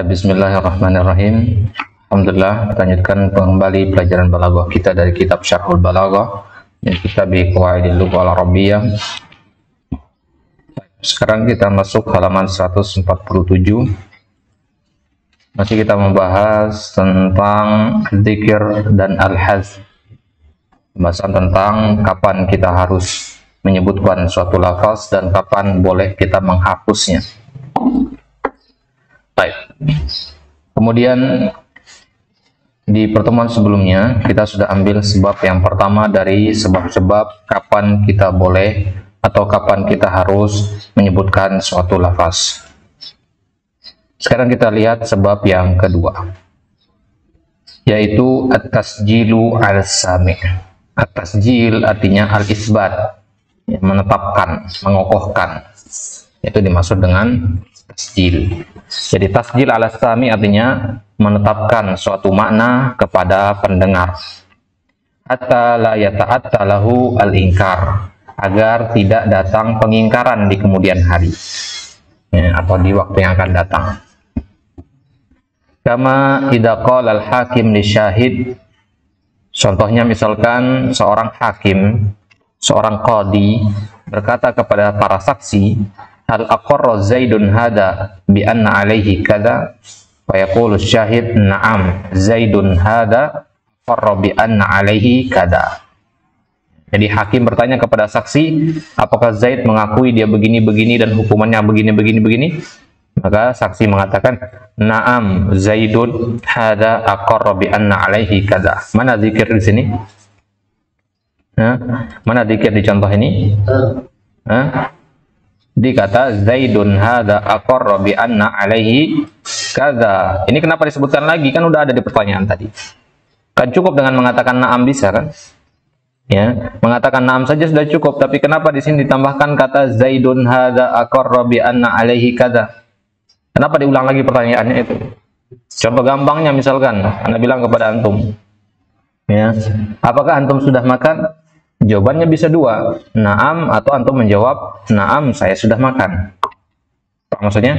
Bismillahirrahmanirrahim. Alhamdulillah, kita lanjutkan kembali pelajaran balaghah kita dari kitab Syarhul Balaghah dan kitab Qawaidul Lughah Al-Arabiyyah. Sekarang kita masuk halaman 147. Masih kita membahas tentang dzikir dan al-hazf. Pembahasan tentang kapan kita harus menyebutkan suatu lafaz dan kapan boleh kita menghapusnya. Baik. Kemudian di pertemuan sebelumnya kita sudah ambil sebab yang pertama dari sebab-sebab kapan kita boleh atau kapan kita harus menyebutkan suatu lafaz. Sekarang kita lihat sebab yang kedua, yaitu at-tasjilu al-sami'. At-tasjil artinya al-isbat, menetapkan, mengokohkan. Itu dimaksud dengan tasjil. Jadi tasjil al-sami' artinya menetapkan suatu makna kepada pendengar. Hatta la yata'atta lahu al-inkar, agar tidak datang pengingkaran di kemudian hari, atau di waktu yang akan datang. Kama idza qala al-hakim li syahid, contohnya misalkan seorang hakim, seorang qadi berkata kepada para saksi, hal aqarra Zaidun hada bi anna alaihi kada, wa yaqulu syahid na'am Zaidun hada aqarra bi anna alaihi kada. Jadi hakim bertanya kepada saksi, apakah Zaid mengakui dia begini-begini dan hukumannya begini-begini-begini? Maka saksi mengatakan, na'am Zaidun hada aqarra bi anna alaihi kada. Mana zikir di sini? Mana zikir di contoh ini? Dikata Zaidun hada aqarra bi anna alaihi kada. Ini kenapa disebutkan lagi? Kan udah ada di pertanyaan tadi. Kan cukup dengan mengatakan na'am bisa kan? Ya, mengatakan na'am saja sudah cukup, tapi kenapa di sini ditambahkan kata Zaidun hada aqarra bi anna alaihi kada? Kenapa diulang lagi pertanyaannya itu? Contoh gampangnya misalkan Anda bilang kepada antum, ya, apakah antum sudah makan? Jawabannya bisa dua, na'am, atau antum menjawab, na'am, saya sudah makan. Maksudnya?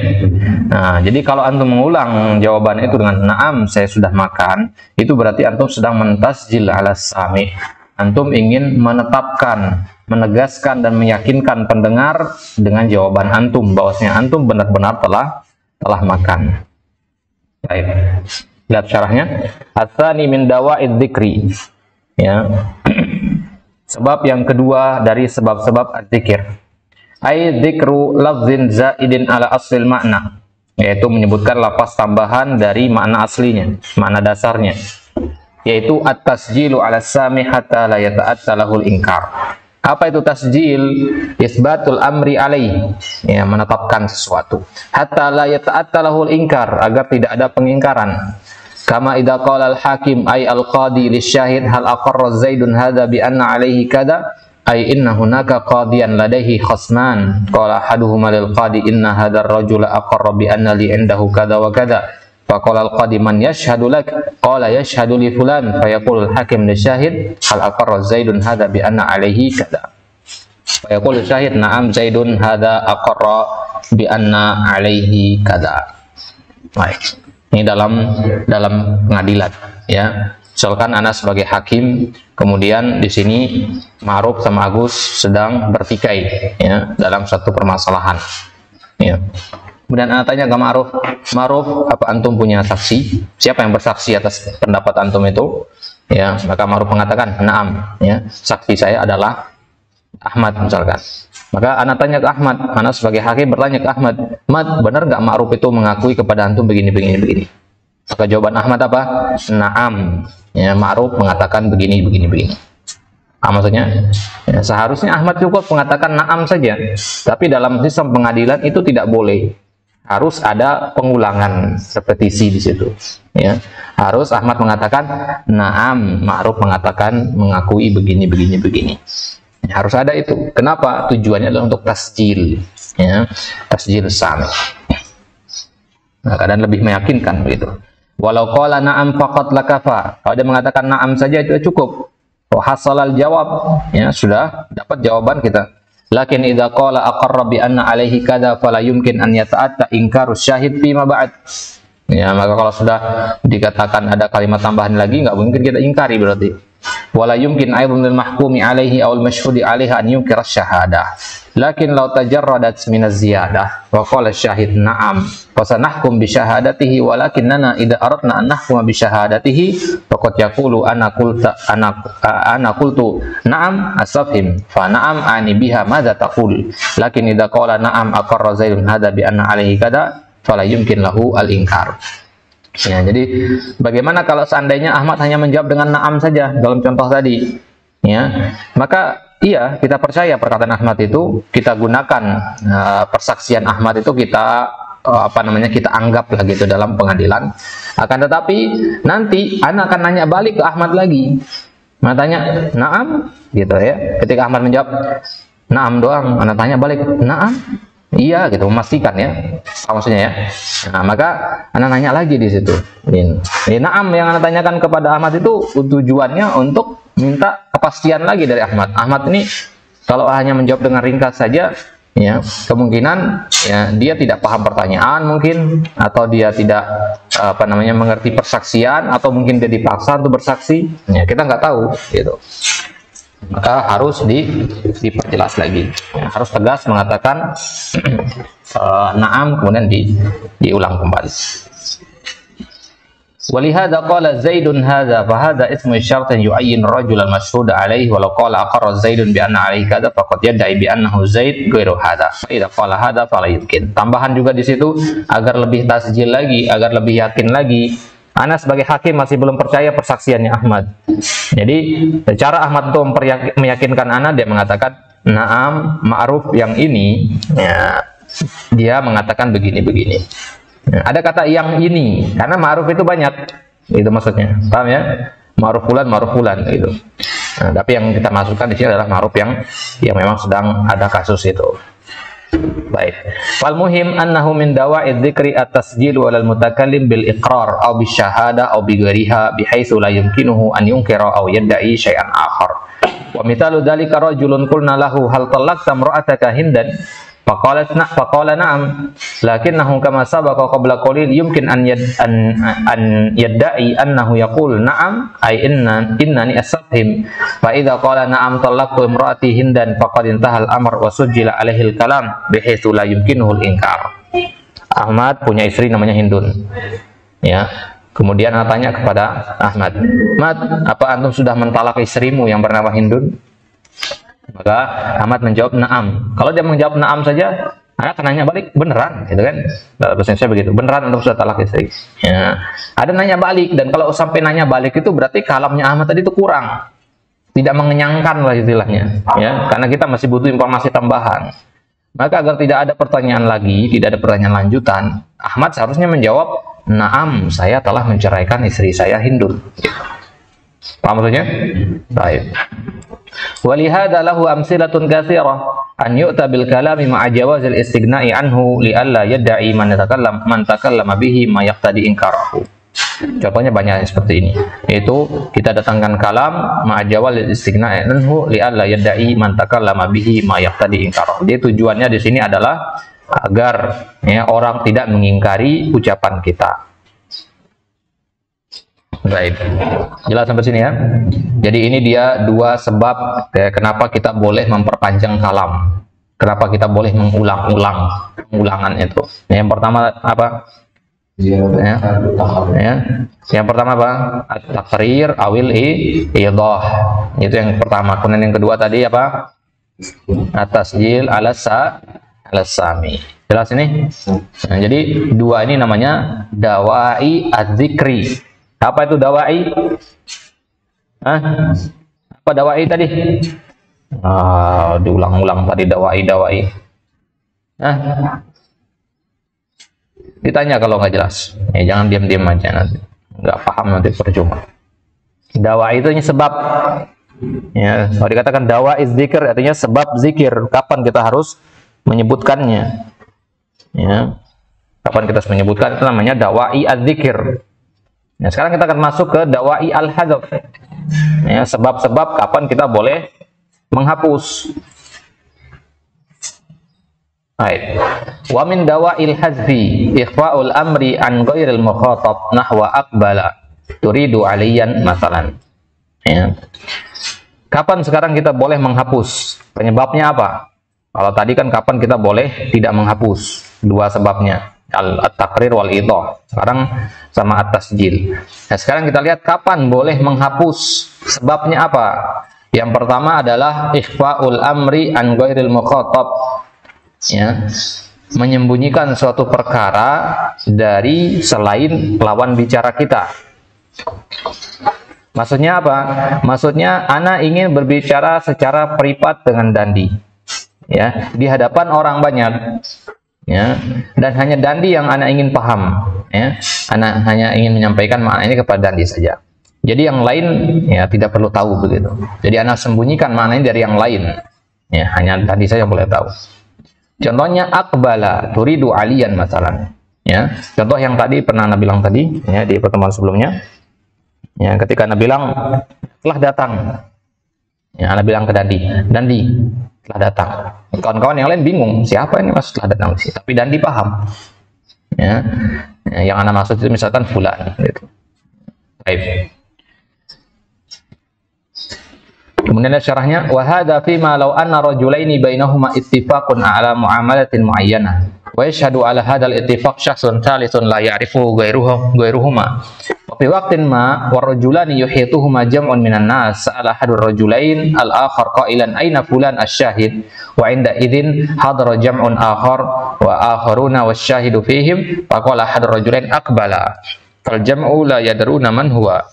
Nah, jadi kalau antum mengulang jawaban itu dengan na'am, saya sudah makan, itu berarti antum sedang mentasjil ala sami'. Antum ingin menetapkan, menegaskan dan meyakinkan pendengar dengan jawaban antum bahwasanya antum benar-benar telah makan. Baik. Lihat syarahnya. Atsani min dawa'id dzikri. Ya. Sebab yang kedua dari sebab-sebab adzikir. Ai dzikru lafzin zaidin ala aslil makna, yaitu menyebutkan lafaz tambahan dari makna aslinya, makna dasarnya, yaitu at-tasjilu ala sami hatta la yata'atta lahul inkar. Apa itu tasjil? Isbatul amri alaih, ya, menetapkan sesuatu. Hatta la yata'atta lahul inkar, agar tidak ada pengingkaran. Kama idza qala al-hakim ay al-qadi lisyahid hal aqarra Zaidun hadza bi anna alaihi kada, ay inna hunaka qadiyan ladaihi khasman qala ahaduhuma lil qadi inna hadzal rajula aqarra bi anna li indahu kada wa kada. Faqala al-qadi man yashhadu lak? Qala yashhadu li fulan. Fayaqul al-hakim li syahid hal aqarra Zaidun hadza bi anna alaihi kada. Fayaqul syahid na'am Zaidun hadza aqarra bi anna alaihi kada. Baik. Ini dalam pengadilan, ya. Misalkan Anda sebagai hakim, kemudian di sini Ma'ruf sama Agus sedang bertikai, ya, dalam satu permasalahan, ya. Kemudian Anda tanya ke Ma'ruf, Ma'ruf, apa antum punya saksi? Siapa yang bersaksi atas pendapat antum itu? Ya, maka Ma'ruf mengatakan, na'am, ya, saksi saya adalah Ahmad misalkan. Maka anak tanya ke Ahmad, anak sebagai hakim bertanya ke Ahmad, Ahmad, benar nggak Ma'ruf itu mengakui kepada antum begini. Maka jawaban Ahmad apa? Na'am, ya, Ma'ruf mengatakan begini. Maksudnya, ya, seharusnya Ahmad cukup mengatakan na'am saja, tapi dalam sistem pengadilan itu tidak boleh. Harus ada pengulangan, repetisi di situ. Ya, harus Ahmad mengatakan na'am, Ma'ruf mengatakan mengakui begini. Ya, harus ada itu. Kenapa? Tujuannya adalah untuk tasjil, ya, tasjil sami. Nah, keadaan lebih meyakinkan begitu. Walau qala na'am faqat lakafa, kalau dia mengatakan na'am saja itu cukup. Hasalal jawab, ya, sudah dapat jawaban kita. Lakin idza qala aqarra bi anna alaihi kada fala yumkin an yata'atta inkaru syahid fi ma ba'd. Ya, maka kalau sudah dikatakan ada kalimat tambahan lagi, nggak mungkin kita ingkari berarti. Wala yumkin aidan lil mahkumi alaihi aw al mashhudi alaiha an yunkira syahadah. Lakin law tajarradat min az-ziyadah wa qala syahid na'am fa sanahkum bi syahadatihi walakinna idza aradna an nahkuma bi syahadatihi faqad yaqulu ana qultu na'am asafhim fa na'am ani biha madza taqul. Lakin idza qala na'am aqarra zaidun hadza bi anna alaihi kada fala yumkin lahu al-inkar. Ya, jadi bagaimana kalau seandainya Ahmad hanya menjawab dengan na'am saja dalam contoh tadi, ya, maka iya kita percaya perkataan Ahmad itu, kita gunakan persaksian Ahmad itu kita kita anggap lah gitu dalam pengadilan. Akan tetapi nanti anak akan nanya balik ke Ahmad lagi, tanya na'am gitu ya. Ketika Ahmad menjawab na'am doang, anak tanya balik na'am. Iya gitu, memastikan ya, maksudnya ya. Nah, maka anak nanya lagi di situ. Ini na'am yang anak tanyakan kepada Ahmad itu tujuannya untuk minta kepastian lagi dari Ahmad. Ahmad ini kalau hanya menjawab dengan ringkas saja, ya kemungkinan ya dia tidak paham pertanyaan mungkin, atau dia tidak mengerti persaksian, atau mungkin dia dipaksa untuk bersaksi. Ya, kita nggak tahu gitu. Maka harus diperjelas lagi, ya, harus tegas mengatakan na'am, kemudian diulang kembali. Walihada qala Zaidun hadza fa hadza ismu syartin yu'ayyin rajul al-mashhud alaihi walau qala aqarra Zaidun bi anna alaihi kadza faqad yad'i bi annahu Zaid ghairu hadza. Idza qala hadza fala yumkin. Tambahan juga di situ agar lebih tasjil lagi, agar lebih yakin lagi. Ana sebagai hakim masih belum percaya persaksiannya Ahmad. Jadi cara Ahmad itu meyakinkan Ana, dia mengatakan na'am ma'ruf yang ini, ya, dia mengatakan begini-begini. Ya, ada kata yang ini karena ma'ruf itu banyak, itu maksudnya, paham ya? Ma'ruf fulan gitu. Nah, tapi yang kita masukkan di sini adalah ma'ruf yang memang sedang ada kasus itu. Baik. Wal muhim annahu min dawa'id dzikri at-tasjil wal mutakallim bil iqrar aw bi syahadah aw bi ghairiha bihaitsu la yumkinuhu an yunkira aw yad'i syai'an akhar. Wa mithalu dzalika rajulun qulna lahu hal talaqta imra'ataka hindan faqala na'am lakinnahu kama sabaqa qabla qalil yumkin an yadda'i annahu yaqul na'am ay innani asafhim fa idza qala na'am talaqtu imraati hindan faqad intaha al-amr wa sujjila alaihi al-kalam bihaitsu la yumkinuhu al-inkar. Ahmad punya istri namanya Hindun, ya. Kemudian ana tanya kepada Ahmad, "Mat, apa antum sudah mentalak istrimu yang bernama Hindun?" Maka Ahmad menjawab na'am. Kalau dia menjawab na'am saja, anak akan nanya balik, beneran gitu kan? Bahasa saya begitu, beneran antum sudah talak istri? Ya. Ada nanya balik, dan kalau sampai nanya balik itu berarti kalamnya Ahmad tadi itu kurang, tidak mengenyangkan lah istilahnya, ya, karena kita masih butuh informasi tambahan. Maka agar tidak ada pertanyaan lagi, tidak ada pertanyaan lanjutan, Ahmad seharusnya menjawab na'am, saya telah menceraikan istri saya Hindun. Paham maksudnya? Baik. Walihada lahu amsilatun katsirah an yu'ta bil kalami ma'a jawazil istighna'i anhu li alla yad'i man takallama bihi ma yaqtadi inkarahu. Contohnya banyak seperti ini, yaitu kita datangkan kalam ma'a jawazil istighna'i anhu li alla yad'i man takallama bihi ma yaqtadi inkarahu. Jadi tujuannya di sini adalah agar ya, orang tidak mengingkari ucapan kita. Baik, jelas sampai sini ya. Jadi ini dia dua sebab kenapa kita boleh memperpanjang kalam, kenapa kita boleh mengulangan itu. Yang pertama apa? Ya. Yang pertama apa? At-taqrir awil idah. Itu yang pertama. Kemudian yang kedua tadi apa? At-tasjil ala sami. Jelas ini? Nah, jadi dua ini namanya dawai az-zikri. Apa itu dawai? Apa dawai tadi? Diulang-ulang tadi dawai. Ditanya kalau nggak jelas. Ya, jangan diam-diam aja nanti. Nggak paham nanti percuma. Dawai itu sebab. Ya, kalau dikatakan dawai zikir artinya sebab zikir. Kapan kita harus menyebutkannya? Ya. Kapan kita harus menyebutkan, itu namanya dawai az-zikir. Nah, sekarang kita akan masuk ke dawai al-hadzaf. Ya, sebab-sebab kapan kita boleh menghapus. Baik. Wa min dawa'il hazfi ikhfa'ul amri an ghairil mukhatab nahwa aqbala turidu aliyan masalan. Ya. Kapan sekarang kita boleh menghapus? Penyebabnya apa? Kalau tadi kan kapan kita boleh tidak menghapus? Dua sebabnya, at-taqrir wal idhah. Sekarang sama at-tasjil. Nah, sekarang kita lihat kapan boleh menghapus. Sebabnya apa? Yang pertama adalah ikhfa'ul amri an ghairil mukhatab. Ya, menyembunyikan suatu perkara dari selain lawan bicara kita. Maksudnya apa? Maksudnya ana ingin berbicara secara privat dengan Dandi, ya, di hadapan orang banyak, ya, dan hanya Dandi yang ana ingin paham, ya. Ana hanya ingin menyampaikan makna ini kepada Dandi saja. Jadi yang lain ya tidak perlu tahu begitu. Jadi ana sembunyikan maknanya dari yang lain, ya, hanya Dandi saja yang boleh tahu. Contohnya aqbala turidu aliyan masalan, ya. Contoh yang tadi pernah Anda bilang tadi, ya, di pertemuan sebelumnya, ya, ketika Anda bilang telah datang, ya, Anda bilang ke Dandi telah datang. Kawan-kawan yang lain bingung siapa ini maksud telah datang sih, tapi Dandi paham, ya, yang Anda maksud itu misalkan fulan gitu. Baik. Kemudian ada syarahnya, wa hadza fi ma law anna rajulaini bainahuma ittifaqun ala muamalatin muayyanah wa yashhadu ala hadzal ittifaq syakhsun thalithun la ya'rifuhu ghairuhuma wa fi waqtin ma wa rajulani yuhituhuma jam'un minan nas ala hadur rajulain al-akhar qailan aina fulan asy-syahid wa inda idzin hadara jam'un akhar wa akharuna wasyahidu fihim faqala hadur rajulain aqbala fal jam'u la yadruna man huwa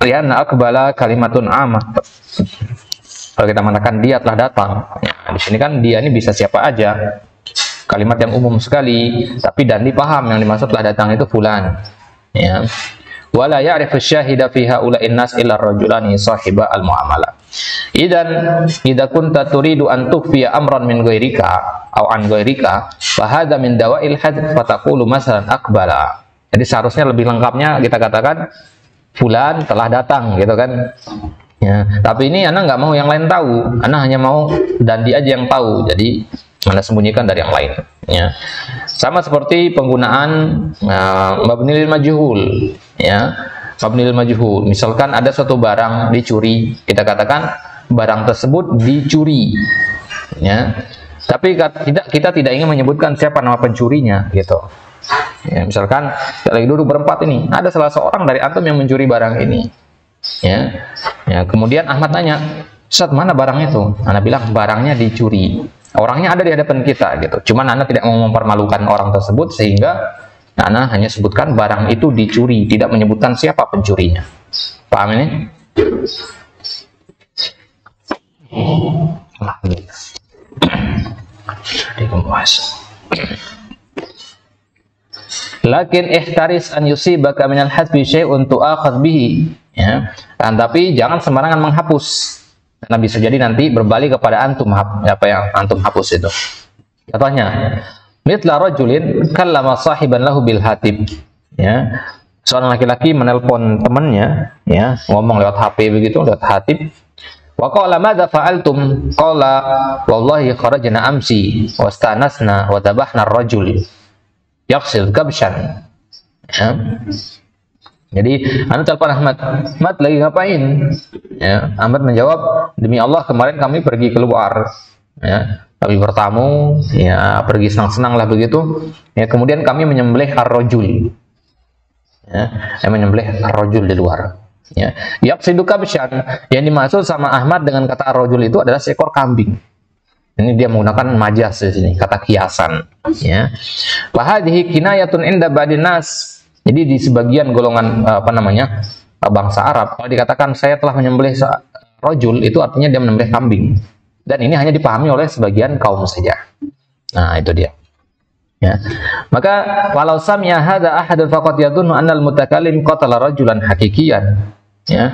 lianna aqbala kalimatun amah. Kalau kita mengatakan dia telah datang, ya, di sini kan dia ini bisa siapa aja, kalimat yang umum sekali, tapi Dandi paham yang dimaksud telah datang itu fulan, ya. Wala ya'rifu syahida fi haula'in nas illa rajulani sahiba al-muamalah. Idan idza kunta turidu an tukhfiya amran min ghairika aw an ghairika fa hadza min dawa'il hadf fa taqulu masalan aqbala. Jadi seharusnya lebih lengkapnya kita katakan fulan telah datang gitu kan, ya. Tapi ini Anda nggak mau yang lain tahu, Anda hanya mau Dandi aja yang tahu, jadi Anda sembunyikan dari yang lain, ya. Sama seperti penggunaan mabnil majhul, ya, mabnil majhul. Misalkan ada suatu barang dicuri, kita katakan barang tersebut dicuri, ya, tapi kita tidak ingin menyebutkan siapa nama pencurinya gitu. Ya, misalkan lagi duduk berempat ini, ada salah seorang dari antum yang mencuri barang ini, ya. Ya, kemudian Ahmad nanya, Ustaz, mana barang itu? Anda bilang barangnya dicuri, orangnya ada di hadapan kita gitu. Cuman Anda tidak mau mempermalukan orang tersebut sehingga Anda hanya sebutkan barang itu dicuri, tidak menyebutkan siapa pencurinya. Paham ini? Lakin ihtaris an yusibaka minal hadfi syai'un tu'akhadh bihi, ya. Tapi jangan sembarangan menghapus, karena bisa jadi nanti berbalik kepada antum apa yang antum hapus itu. Contohnya, mithla rajulin kallama sahiban lahu bil hatib, ya. Seorang laki-laki menelpon temannya, ya, ngomong lewat HP begitu, lewat hatib. Wa qala madza fa'altum? Qala wallahi kharajna amsi wastanasna wa dhabahna ar-rajul yaksil kabshan, ya. Jadi Anda telepon Ahmad lagi ngapain? Ya, Ahmad menjawab, demi Allah kemarin kami pergi keluar, ya, kami bertamu, ya, pergi senang-senang lah begitu, ya, kemudian kami menyembelih ar-rajul, ya, menyembelih ar-rajul di luar, ya. Yaksidu kabshan, yang dimaksud sama Ahmad dengan kata ar-rajul itu adalah seekor kambing. Ini dia menggunakan majas di sini, kata kiasan, ya. Wahadhihi kinayatun inda ba'din nas. Jadi di sebagian golongan bangsa Arab, kalau dikatakan saya telah menyembelih rajul, itu artinya dia menyembelih kambing. Dan ini hanya dipahami oleh sebagian kaum saja. Nah, itu dia. Ya. Maka walau sami'a hadza ahadun faqad yadhunnu anna al-mutakallim qatala rajulan hakikiyan. Ya.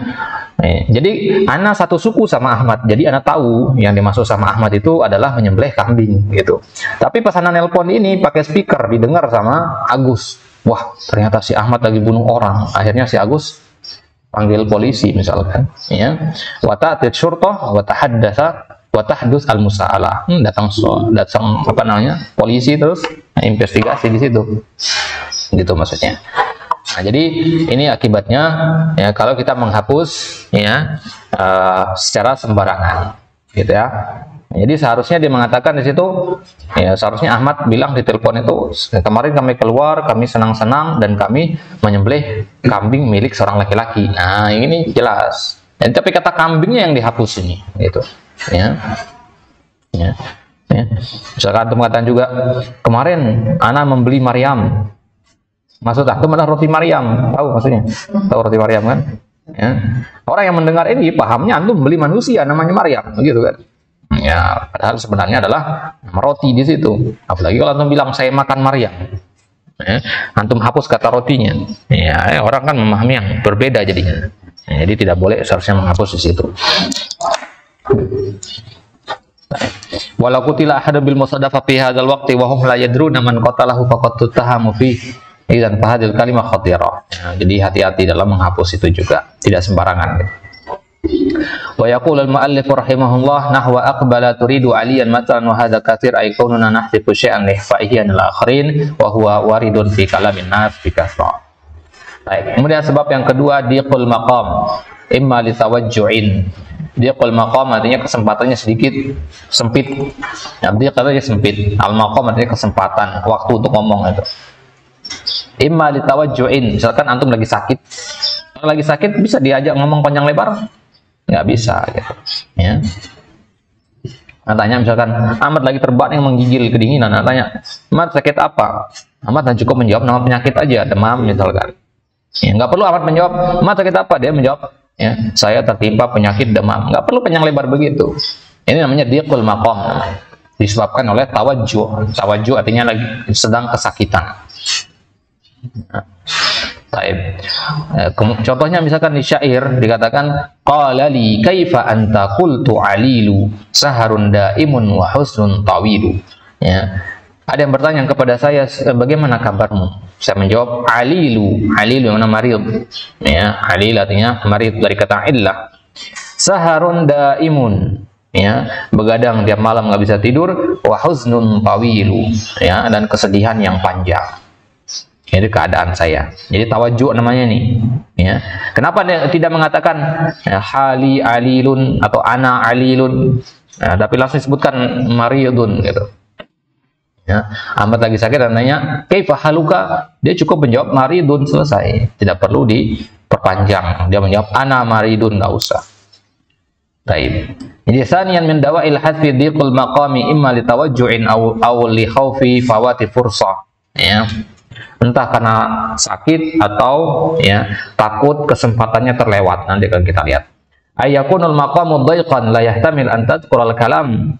Jadi ana satu suku sama Ahmad, jadi ana tahu yang dimaksud sama Ahmad itu adalah menyembelih kambing gitu. Tapi pas ana nelpon ini pakai speaker didengar sama Agus, wah ternyata si Ahmad lagi bunuh orang. Akhirnya si Agus panggil polisi misalkan, ya. Wa ta'tit syurtah wa tahaddatsa wa tahdus al-musa'alah. Datang apa namanya? Polisi terus investigasi di situ. Gitu maksudnya. Nah, jadi ini akibatnya ya kalau kita menghapus ya secara sembarangan, gitu ya. Jadi seharusnya dia mengatakan di situ, ya seharusnya Ahmad bilang di telepon itu, kemarin kami keluar, kami senang-senang dan kami menyembelih kambing milik seorang laki-laki. Nah ini jelas. Dan tapi kata kambingnya yang dihapus ini, gitu. Ya. Misalkan antum mengatakan juga, kemarin ana membeli Maryam. Maksud antum adalah roti Maryam, tahu maksudnya? Tahu roti Maryam kan? Ya. Orang yang mendengar ini pahamnya antum beli manusia namanya Maryam, begitu kan? Ya, padahal sebenarnya adalah roti di situ. Apalagi kalau antum bilang saya makan Maryam, ya, antum hapus kata rotinya. Ya, orang kan memahami yang berbeda jadinya. Ya, jadi tidak boleh seharusnya menghapus di situ. Walau qutila ahadu bil musadafa fi hadzal waqti wa hum la yadruna man qatalahu faqad tuttahamu fi idzan fahadil kalimah khatirah. Ya, jadi hati-hati dalam menghapus itu juga, tidak sembarangan gitu. Wa yaqulu al-mu'allif rahimahullah nahwa aqbala turidu aliyan matalan wa hadha katsir ay kaununa nahdifu syai'an li ihfa'ihi anil akharin wa huwa waridun fi kalamin nas bi kasra. Baik, kemudian sebab yang kedua diqul maqam imma li tawajju'in. Diqul maqam artinya kesempatannya sedikit sempit. Ya, diq artinya sempit. Al-maqam artinya kesempatan, waktu untuk ngomong itu. Imma li tawajju'in, misalkan antum lagi sakit. Kalau lagi sakit bisa diajak ngomong panjang lebar? Nggak bisa gitu. Ya. Tanya misalkan Ahmad lagi terbaring menggigil kedinginan, tanya Ahmad sakit apa? Ahmad dan cukup menjawab nama penyakit aja, demam misalkan. Ya, nggak perlu Ahmad menjawab Ahmad sakit apa, dia menjawab ya saya tertimpa penyakit demam. Nggak perlu panjang lebar begitu. Ini namanya diqul maqam, disebabkan oleh tawajjuh. Tawajjuh artinya lagi sedang kesakitan. Nah. Contohnya misalkan di syair dikatakan qala li kaifa anta qultu alilu saharun daimun wa husnun tawilu. Ya. Ada yang bertanya kepada saya, bagaimana kabarmu? Saya menjawab alilu. Alilu yang nama marid. Ya, alil artinya marid dari kata illah. Saharun daimun. Ya, begadang tiap malam nggak bisa tidur, wa husnun tawilu. Ya, dan kesedihan yang panjang. Ini keadaan saya. Jadi tawajuh namanya nih. Ya. Kenapa dia tidak mengatakan ya, hali alilun atau ana alilun, ya, tapi langsung disebutkan maridun gitu. Ya. Ahmad lagi sakit dan nanya, kaifa haluka? Dia cukup menjawab maridun, selesai. Tidak perlu diperpanjang. Dia menjawab ana maridun, nggak usah. Baik. Jadi sanian min dawa'il hadfi diqul maqami imma li tawajju'in aw li khaufi fawati fursah. Ya. Entah karena sakit atau ya takut kesempatannya terlewat. Nanti akan kita lihat. Ayakunul maqamu dhaiqan la yahtamil an tadhkural kalam.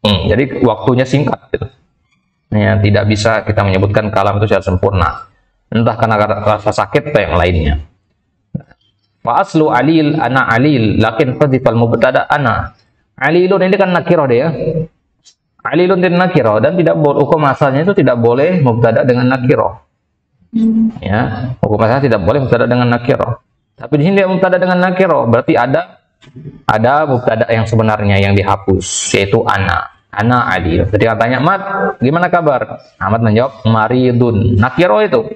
Jadi waktunya singkat gitu. Ya, tidak bisa kita menyebutkan kalam itu secara sempurna. Entah karena rasa sakit atau yang lainnya. Fa aslu alil ana alil lakin fadhifal mubtada ana. Alilun ini kan nakirah dia. Alilun din nakirah, dan tidak boleh, hukum asalnya itu tidak boleh mubtada dengan nakirah. Ya, hukum asalnya tidak boleh mubtada dengan nakirah. Tapi di sini dia mubtada dengan nakirah, berarti ada mubtada yang sebenarnya yang dihapus, yaitu ana alil. Ketika tanya Ahmad, gimana kabar? Ahmad menjawab maridun. Nakirah itu.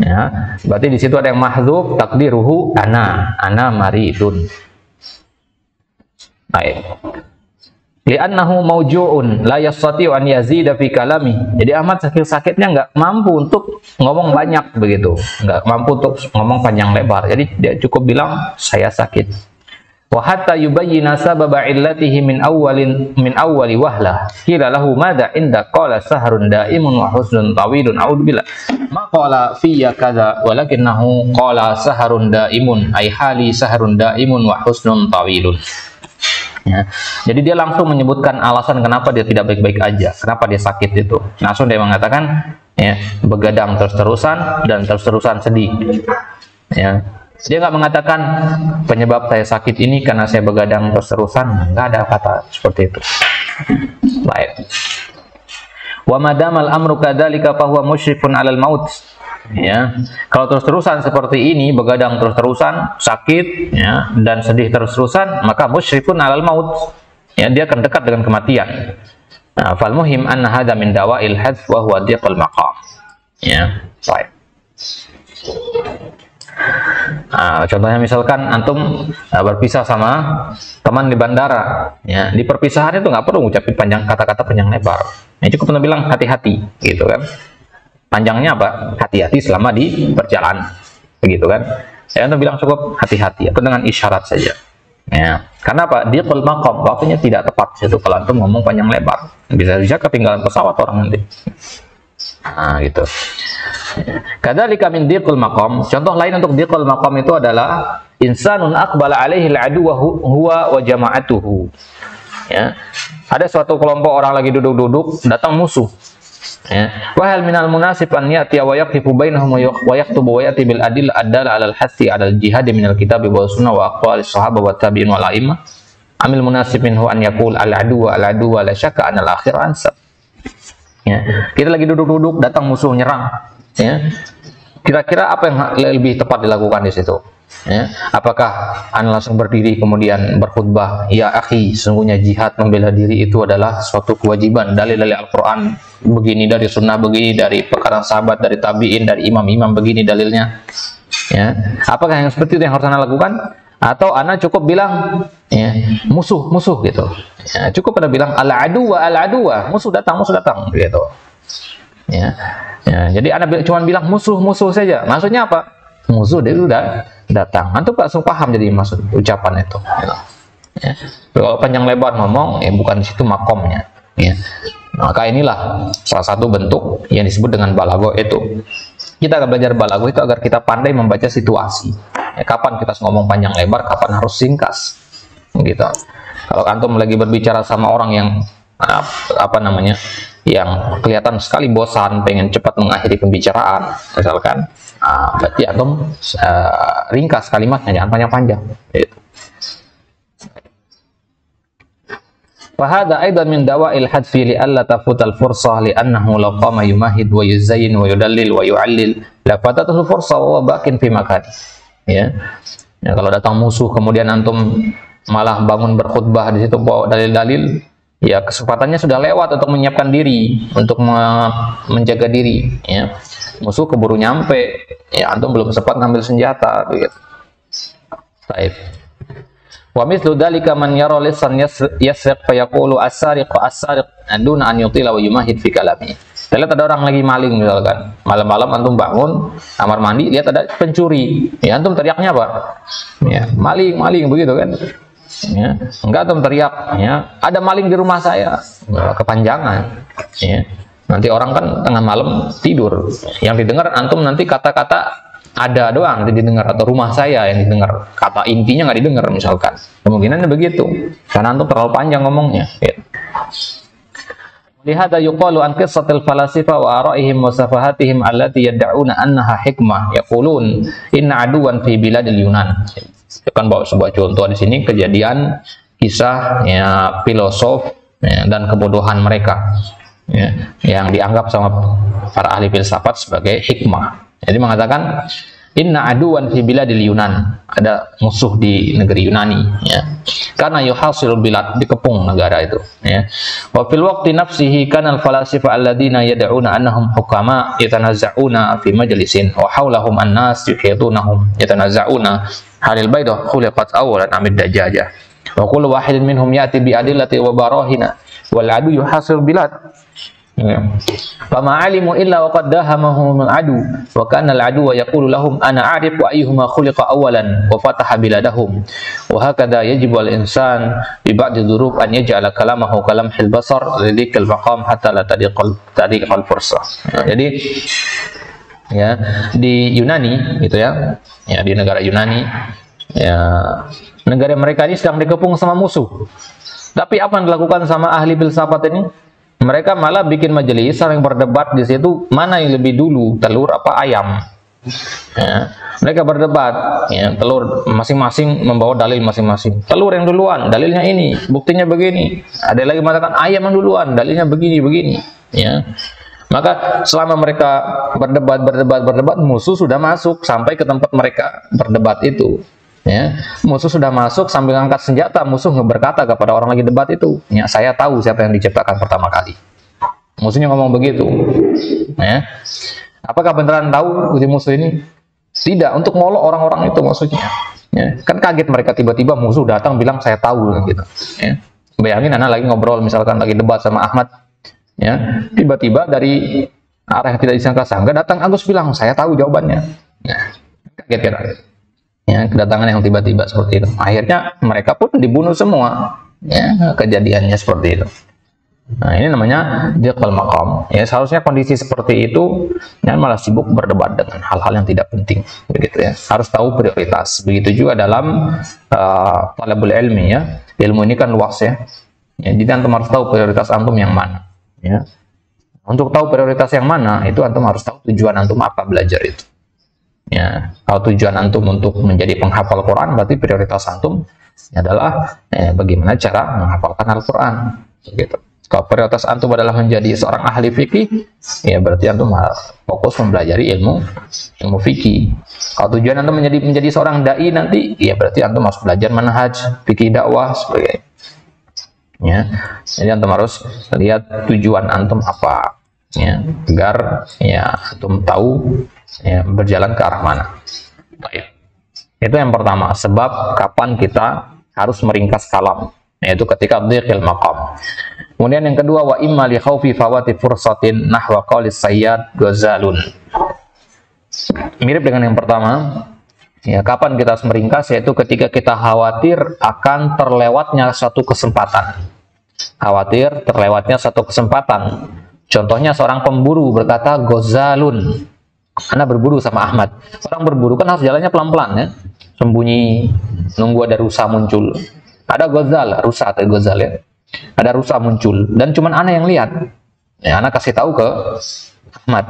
Ya, berarti di situ ada yang mahdzuf, takdiruhu ana maridun. Baik. Li'annahu mauju'un la yastati'u an yazida fi kalami. Jadi Ahmad sakitnya nggak mampu untuk ngomong banyak begitu, nggak mampu untuk ngomong panjang lebar. Jadi dia cukup bilang saya sakit. Wa hatta yubayyina sababa illatihi min awwali wahlah. Qila lahu madza inda qala sahrun daimun wa husnun tawilun. A'udzubillah. Ma qala fiyya kadza walakinahu qala sahrun daimun ay hali sahrun daimun wa husnun tawilun. Ya. Jadi dia langsung menyebutkan alasan kenapa dia tidak baik-baik aja, kenapa dia sakit itu. Langsung dia mengatakan, ya, begadang terus-terusan dan terus-terusan sedih. Ya. Dia nggak mengatakan penyebab saya sakit ini karena saya begadang terus-terusan, nggak ada kata seperti itu. Baik. Wa madamal amru kadzalika fa huwa musyrifun 'alal maut. Ya, kalau terus-terusan seperti ini, begadang terus-terusan, sakit, ya, dan sedih terus-terusan, maka musyrifun 'alal maut. ya dia akan dekat dengan kematian. Nah, fal muhim anna hadza min dawa'il hadf wa huwa dhiqul maqam. Ya, baik. Nah, contohnya misalkan antum berpisah sama teman di bandara, ya di perpisahan itu nggak perlu ngucapin panjang kata-kata panjang lebar, ya cukup pernah bilang hati-hati, gitu kan. Panjangnya apa? Hati-hati selama di perjalanan, begitu kan. Saya antum bilang cukup hati-hati atau dengan isyarat saja, ya karena apa? Dhiqul maqam, waktunya tidak tepat situ kalau antum ngomong panjang lebar, bisa ketinggalan pesawat orang nanti. Nah, gitu. Kadzalika min dhiqul maqam, contoh lain untuk dhiqul maqam itu adalah insanun aqbala alaihi al-adu wa huwa wa jama'atuhu. Ya. Ada suatu kelompok orang lagi duduk-duduk, datang musuh. Ya. Wa hal minal munasib an ya'ti wa yaqifu bainahum wa yaktubu wa ya'ti bil adil adala 'ala al-hassi 'ala al-jihad min al-kitab wa sunnah wa aqwalis sahabah wa tabi'in wal a'immah. Amil munasib minhu an yaqul al-adu wa la syakka an al-akhir ansab. Ya. Kita lagi duduk-duduk, datang musuh nyerang. Ya. Kira-kira apa yang lebih tepat dilakukan di situ? Ya. Apakah Anda langsung berdiri kemudian berkhutbah, ya akhi, sungguhnya jihad membela diri itu adalah suatu kewajiban, dalil dari Al-Quran begini, dari sunnah begini, dari perkataan sahabat, dari tabi'in, dari imam-imam begini dalilnya. Ya. Apakah yang seperti itu yang harus Anda lakukan? Atau Anda cukup bilang, ya, musuh gitu. Ya, cukup Anda bilang al-aduwa, musuh datang gitu. Ya. Ya, jadi Anda cuma bilang musuh saja. Maksudnya apa? Musuh dia sudah datang. Antum langsung paham jadi maksud ucapan itu. Ya. Kalau panjang lebar ngomong, bukan di situ makomnya. Ya. Maka inilah salah satu bentuk yang disebut dengan balago itu. Kita akan belajar balago itu agar kita pandai membaca situasi. Ya, kapan kita ngomong panjang lebar, kapan harus singkas. Gitu. Kalau antum lagi berbicara sama orang yang yang kelihatan sekali bosan, pengen cepat mengakhiri pembicaraan, misalkan, berarti antum ringkas kalimatnya, jangan panjang-panjang. Gitu. Fahada aidan min dawa'il hadfi li alla tafutal fursah li annahu law qama yumahid wa yuzayyin wa yudallil wa yu'allil la fatatuhu fursah wa bakin fi makani. Ya. Ya, kalau datang musuh kemudian antum malah bangun berkhutbah di situ bawa dalil-dalil, ya kesempatannya sudah lewat untuk menyiapkan diri, untuk menjaga diri. Ya. Musuh keburu nyampe, ya antum belum sempat ngambil senjata. Begitu. Baik. Wa mithlu dzalika man yara lisan yasriq fa yaqulu as-sariqu duna an yutila wa yumahid fi kalami. Lihat ada orang lagi maling misalkan. Malam-malam antum bangun, kamar mandi, lihat ada pencuri. Ya antum teriaknya apa? Ya, maling begitu kan. Ya, enggak antum teriak, ya, ada maling di rumah saya. Kepanjangan. Ya. Nanti orang kan tengah malam tidur. Yang didengar antum nanti kata-kata ada doang yang didengar, atau rumah saya yang didengar, kata intinya nggak didengar misalkan. Kemungkinannya begitu karena antum terlalu panjang ngomongnya. Lihat yuqalu an qissatil falasifa wa ara'ihim wa safahatihim allati yad'una annaha hikmah yaqulun inna aduwan fi biladil Yunan. Kan bawa sebuah contoh di sini kejadian kisah, ya, filosof, ya, dan kebodohan mereka, ya, yang dianggap sama para ahli filsafat sebagai hikmah. Jadi mengatakan inna aduwan fi biladil Yunan, ada musuh di negeri Yunani, ya. Karena yuhasilul bilad, dikepung negara itu, ya. Wa fil waqti nafsihi kana al falasifa alladziina yad'una annahum hukama yatanazza'una fi majlisin wa hawlahum an-nas yuhitunahum yatanazza'una halil bayda khuliqat awalan amid dajaja wa kullu wahidin minhum ya'ti bi adillati wa barahina wal adu yuhasilul bilad. Fama alimu illa wa qad dahamahum al-adu wa kana al-adu wa yaqulu lahum ana a'rifu ayyuhuma khuliqa awalan wa fataha biladahum wa hakadha yajibu al-insan bi ba'di dhurub an yaj'ala kalamahu kalamhil basar lidhikal maqam hatta la tadiqal fursah. Jadi, ya, di Yunani gitu, ya di negara Yunani, ya, negara mereka ini sedang dikepung sama musuh. Tapi apa yang dilakukan sama ahli filsafat ini? Mereka malah bikin majelis, saling berdebat di situ, mana yang lebih dulu, telur apa ayam. Ya, mereka berdebat, ya, telur masing-masing membawa dalil masing-masing. Telur yang duluan, dalilnya ini, buktinya begini. Ada lagi mengatakan ayam yang duluan, dalilnya begini. Ya. Maka selama mereka berdebat, musuh sudah masuk sampai ke tempat mereka berdebat itu. Ya, musuh sudah masuk sambil angkat senjata, musuh berkata kepada orang lagi debat itu, ya, saya tahu siapa yang diciptakan pertama kali. Musuhnya ngomong begitu. Ya. Apakah beneran tahu si musuh ini? Tidak, untuk ngolok orang-orang itu maksudnya. Ya. Kan kaget mereka tiba-tiba musuh datang bilang saya tahu gitu. Ya. Bayangin anak lagi ngobrol misalkan lagi debat sama Ahmad. Ya, tiba-tiba dari arah yang tidak disangka-sangka datang Agus bilang saya tahu jawabannya. Ya. Kaget ya. Ya, kedatangan yang tiba-tiba seperti itu. Akhirnya mereka pun dibunuh semua. Ya, kejadiannya seperti itu. Nah, ini namanya diqal maqam. Ya, seharusnya kondisi seperti itu ya, malah sibuk berdebat dengan hal-hal yang tidak penting, begitu ya. Harus tahu prioritas. Begitu juga dalam talabul ilmi ya. Ilmu ini kan luas ya. Ya, jadi antum harus tahu prioritas antum yang mana, ya. Untuk tahu prioritas yang mana, itu antum harus tahu tujuan antum apa belajar itu. Ya, kalau tujuan antum untuk menjadi penghafal Quran, berarti prioritas antum adalah bagaimana cara menghafalkan Al-Quran. Gitu. Kalau prioritas antum adalah menjadi seorang ahli fikih, ya berarti antum fokus mempelajari ilmu fikih. Kalau tujuan antum menjadi seorang dai nanti, ya berarti antum harus belajar manhaj fikih dakwah sebagainya. Ya, jadi antum harus lihat tujuan antum apa, ya, agar ya antum tahu ya, berjalan ke arah mana. Baik. Itu yang pertama, sebab kapan kita harus meringkas kalam, yaitu ketika dhiqil maqam. Kemudian yang kedua, wa imma li khaufi fawati fursatin nahwa qalis sayyad ghazalun. Mirip dengan yang pertama, ya, kapan kita harus meringkas, yaitu ketika kita khawatir akan terlewatnya suatu kesempatan. Khawatir terlewatnya suatu kesempatan. Contohnya seorang pemburu berkata ghazalun. Anda berburu sama Ahmad. Orang berburu kan harus jalannya pelan-pelan ya. Sembunyi, nunggu ada rusa muncul. Ada ghazal, rusa atau ghazal ya. Ada rusa muncul dan cuman Ana yang lihat. Ya, Ana kasih tahu ke Ahmad.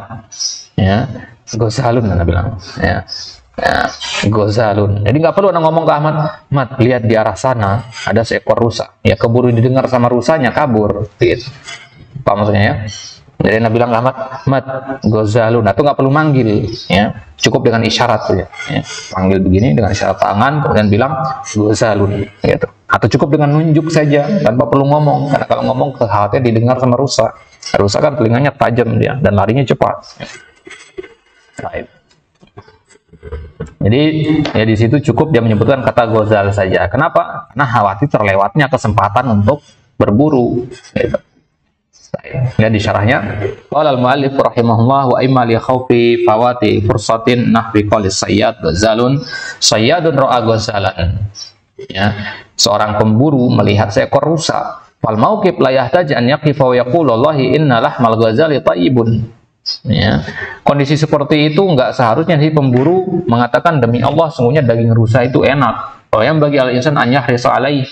Ya, ghazalun Ana bilang. Ya. Ya, ghazalun. Jadi nggak perlu Ana ngomong ke Ahmad, "Ahmad, lihat di arah sana ada seekor rusa." Ya, keburu didengar sama rusanya kabur. Gitu. Apa maksudnya ya? Jadi Nabi bilang Ahmad, "Ahmad, ghazalun." Atau nggak perlu manggil, ya, cukup dengan isyarat saja. Ya. Panggil begini dengan isyarat tangan, kemudian bilang ghazalun, gitu. Atau cukup dengan nunjuk saja tanpa perlu ngomong, karena kalau ngomong khawatir didengar sama rusa. Rusa kan telinganya tajam dia dan larinya cepat. Ya. Baik. Jadi ya di situ cukup dia menyebutkan kata ghazal saja. Kenapa? Karena khawatir terlewatnya kesempatan untuk berburu. Gitu. Ya di syarahnya qala al-muallif rahimahullah wa imma li khaufi fawati fursatin nahwi qalis sayyad ghazalun sayyadun ra'a ghazalan. Ya, seorang pemburu melihat seekor rusa. Fal mauqif la yahtaj an yaqifa wa yaqulu wallahi inna lahmal ghazali thayyibun. Ya. Kondisi seperti itu enggak seharusnya si pemburu mengatakan demi Allah sungguhnya daging rusa itu enak. Oh yang bagi al-insan an yahrisa alaih.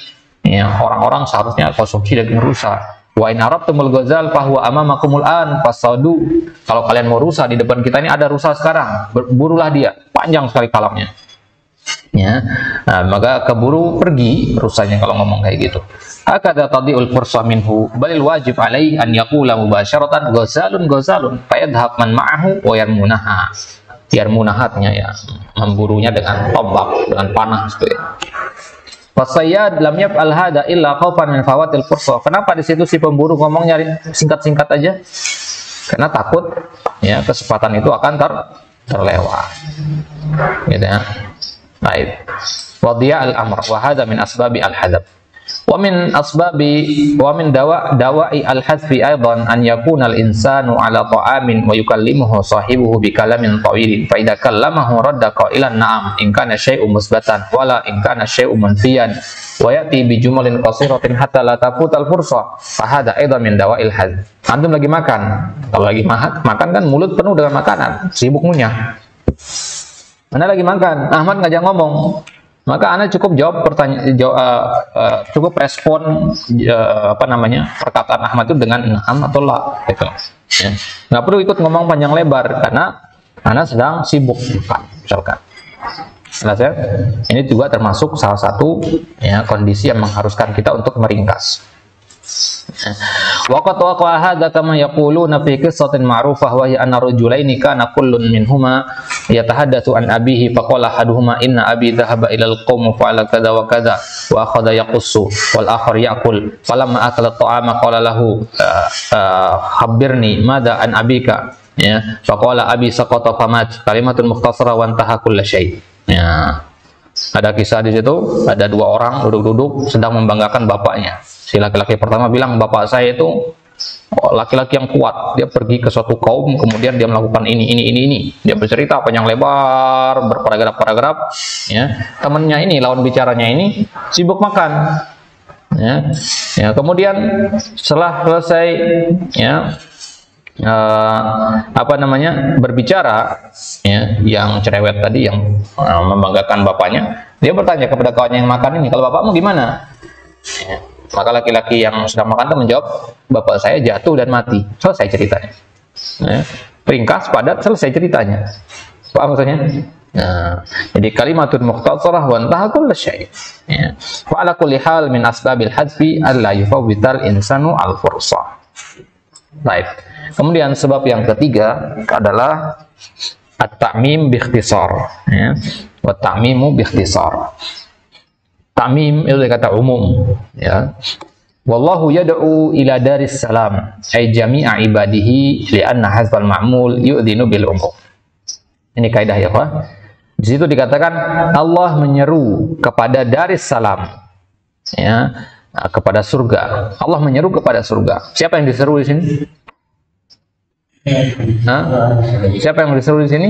Ya, orang-orang seharusnya konsumsi daging rusa. Wa in arabtumul ghazal fa huwa amamakumul an fasadu. Kalau kalian mau rusa di depan kita ini ada rusa sekarang, burulah dia. Panjang sekali kalamnya. Ya. Nah, maka keburu pergi rusanya kalau ngomong kayak gitu. Hakadha tadiul fursa minhu balil wajib alaihi an yaqula mubasharatan ghazalun ghazalun fayadhhab man ma'ahu wa yarmunaha. Yarmunahatnya ya, memburunya dengan tombak, dengan panah seperti itu. Fasayyad lam yaf'al hada illa khaufan min fawatil fursa. Kenapa di situ si pemburu ngomong nyari singkat-singkat aja? Karena takut ya kesempatan itu akan terlewat. Gitu ya. Baik. Wadiya al-amr wa hadha min asbabi al-hadab. Wa min dawa'i al-hadfi aidan an yakuna al-insanu ala ta'amin wa yukallimuhu sahibuhu bi kalamin tawilin fa idza kallamahu radda qailan na'am in kana syai'un musbatan wala in kana syai'un manfiyan wa ya'ti bi jumalin qasiratin hatta la tafutal fursa fa hadha aidan min dawa'il hadf. Antum lagi makan, kalau lagi makan kan mulut penuh dengan makanan, sibuk ngunyah. Anda lagi makan, Ahmad ngajak ngomong, maka Anda cukup jawab cukup respon perkataan Ahmad itu dengan na'am atau la, gitu. Ya. Nggak perlu ikut ngomong panjang lebar karena Anda sedang sibuk makan, misalkan. Jelas ya? Ini juga termasuk salah satu ya, kondisi yang mengharuskan kita untuk meringkas. Wa qad waqa'a hadza kama yaquluna fi qissatin ma'rufah wa hiya anna rajulaini kana kullun minhuma yatahaddatsu an abihi faqala ahaduhuma inna abi dhahaba ila al-qaum fa'ala kadza wa kadza wa akhadha yaqussu wal akhar ya'kul falamma akala at-ta'ama qala lahu khabirni madza an abika ya faqala abi saqata famat kalimatun mukhtasara wa intaha kullu syai. Ya. Ada kisah di situ, ada dua orang duduk-duduk sedang membanggakan bapaknya. Si laki-laki pertama bilang, bapak saya itu laki-laki yang kuat. Dia pergi ke suatu kaum, kemudian dia melakukan ini. Dia bercerita panjang lebar, berparagraf-paragraf. Ya. Temannya ini, lawan bicaranya ini, sibuk makan. Ya, kemudian setelah selesai, ya, berbicara, ya, yang cerewet tadi yang membanggakan bapaknya, dia bertanya kepada kawannya yang makan ini, kalau bapakmu gimana? Ya, maka laki-laki yang sedang makan itu menjawab, bapak saya jatuh dan mati. Selesai ceritanya. Ya, ringkas, padat, selesai ceritanya. Paham maksudnya? Nah, jadi kalimatun mukhtasarah wa intaha kullu syai'. Ya. Wa ala kulli hal min asbabil hadfi alla yufawwital insanu al-fursa. Baik. Kemudian sebab yang ketiga adalah at-ta'mim biikhtisar, ya. Wa ta'mimu biikhtisar. Ta'mim itu kata umum, ya. Wallahu yad'u ila daris salam ay jami'a ibadihi li'anna hadzal ma'mul yu'dhinu bil umum. Ini kaidah ya, Pak. Di situ dikatakan Allah menyeru kepada daris salam, ya, kepada surga. Allah menyeru kepada surga. Siapa yang diseru di sini? Hah? Siapa yang diseru di sini?